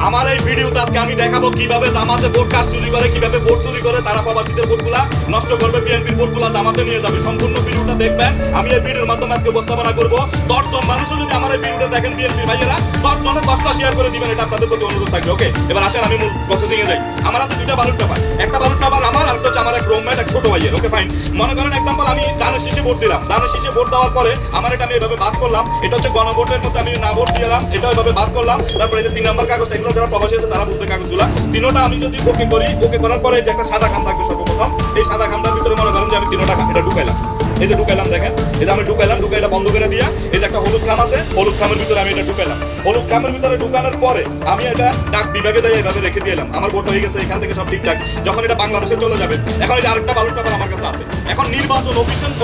আমার এই ভিডিওতে আজকে আমি দেখাবো কিভাবে জামাতে ভোট কাজ চুরি করে, কিভাবে ভোট চুরি করে তারা প্রবাসীদের ভোটগুলা নষ্ট করবে, বিএনপির ভোটগুলা জামাতে নিয়ে যাবে। সম্পূর্ণ ভিডিওটা দেখবেন। আমি এই ভিডিওর মাধ্যমে আজকে উপস্থাপনা করবো। 10 জন মানুষও যদি আমার এই ভিডিওটা দেখেন বিএনপির ভাইয়েরা, 10 জনে 10টা শেয়ার করে দিবেন, এটা আপনাদের প্রতি অনুরোধ থাকবে। ওকে, এবার আসেন আমি মূল প্রসেসিং এ যাই। আমার হাতে দুইটা ব্যালট পেপার, একটা ব্যালট পেপার আমার, আর একটা হচ্ছে আমার এক রুমমেট, এক ছোট ভাইয়ের। Okay fine. মনে করেন এক্সাম্পল আমি দানের শীষে ভোট দিলাম, দানের শীষে ভোট দেওয়ার পরে আমার এটা আমি এভাবে বাস করলাম, এটা হচ্ছে গণভোটের মধ্যে আমি না ভোট দিলাম, এটা এভাবে বাস করলাম। তারপরে এই যে 3 নম্বর কাগজ, এগুলো যারা প্রবাসী আছে তারা বুঝবে কাগজগুলা। তিনোটা আমি যদি ওকে করি, ওকে করার পরে যে একটা সাদা খাম থাকবে সর্বপ্রথম, এই সাদা খামটার ভিতরে মনে করেন যে আমি তিনোটা এটা ঢুকাইলাম, এই যে ঢুকাইলাম, দেখেন এই যে আমি ঢুকাইলাম, ঢুকাই এটা বন্ধ করে দিয়া এই যে একটা হলুদ খাম আছে, হলুদ খামের ভিতরে আমি এটা ঢুকাইলাম। হলুদ খামের ভিতরে ঢুকানোর পরে আমি এটা ডাক বিভাগে যাই এইভাবে রেখে দিলাম। আমার ভোট হয়ে গেছে, এখান থেকে সব ঠিকঠাক। যখন এটা বাংলাদেশে চলে যাবে, এখন এই যে আরেকটা ব্যালট পেপার আমার কাছে আছে। এখন নির্বাচন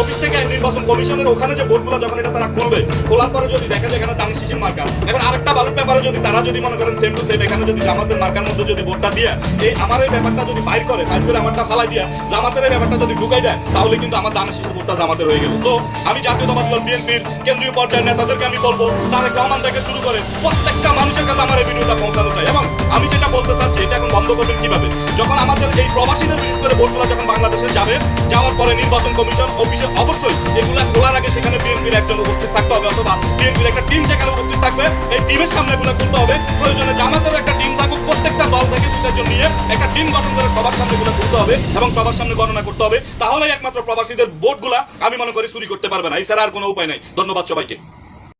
অফিস থেকে নির্বাচন কমিশনের ওখানে যে ভোটগুলো যখন এটা তারা খুলবে, খোলার পরে যদি দেখা যায় এখানে দানের শীষের মার্কার, এখন আরেকটা ব্যালট পেপারে যদি তারা যদি মনে করেন সেম টু সেম এখানে যদি জামাতের মার্কার মধ্যে যদি ভোটটা দিয়ে এই আমার এই ব্যাপারটা যদি বাইর করে আমারটা ফালাই দিয়া জামাতের এই ব্যাপারটা যদি ঢুকাই যায়, তাহলে কিন্তু আমার দানের শীষের ভোটটা জামাতের হয়ে গেল। তো আমি জাতীয়তাবাদী দল বিএনপির কেন্দ্রীয় পর্যায়ের নেতাদেরকে আমি বলবো, তারেক রহমান থেকে শুরু করে প্রত্যেকটা মানুষের কাছে আমার এই ভিডিওটা পৌঁছানো চাই। এবং আমি যেটা বলতে চাচ্ছি, এটা এখন বন্ধ করবেন কিভাবে? যখন আমাদের এই প্রবাসীদের বিশেষ করে ভোটগুলো যখন বাংলাদেশে যাবে, যাওয়ার পরে নির্বাচন কমিশন অফিসে অবশ্যই এগুলা খোলার আগে সেখানে বিএনপির একজন উপস্থিত থাকতে হবে, অথবা বিএনপির একটা টিম সেখানে উপস্থিত থাকবে। এই টিমের সামনে এগুলো খুলতে হবে। প্রয়োজনে জামাতের একটা টিম থাকুক, প্রত্যেকটা দল থেকে 2 জন নিয়ে একটা টিম গঠন করে সবার সামনে এগুলো খুলতে হবে এবং সবার সামনে গণনা করতে হবে। তাহলে একমাত্র প্রবাসীদের ভোটগুলা আমি মনে করি চুরি করতে পারবে না, এছাড়া আর কোনো উপায় নাই। ধন্যবাদ সবাইকে।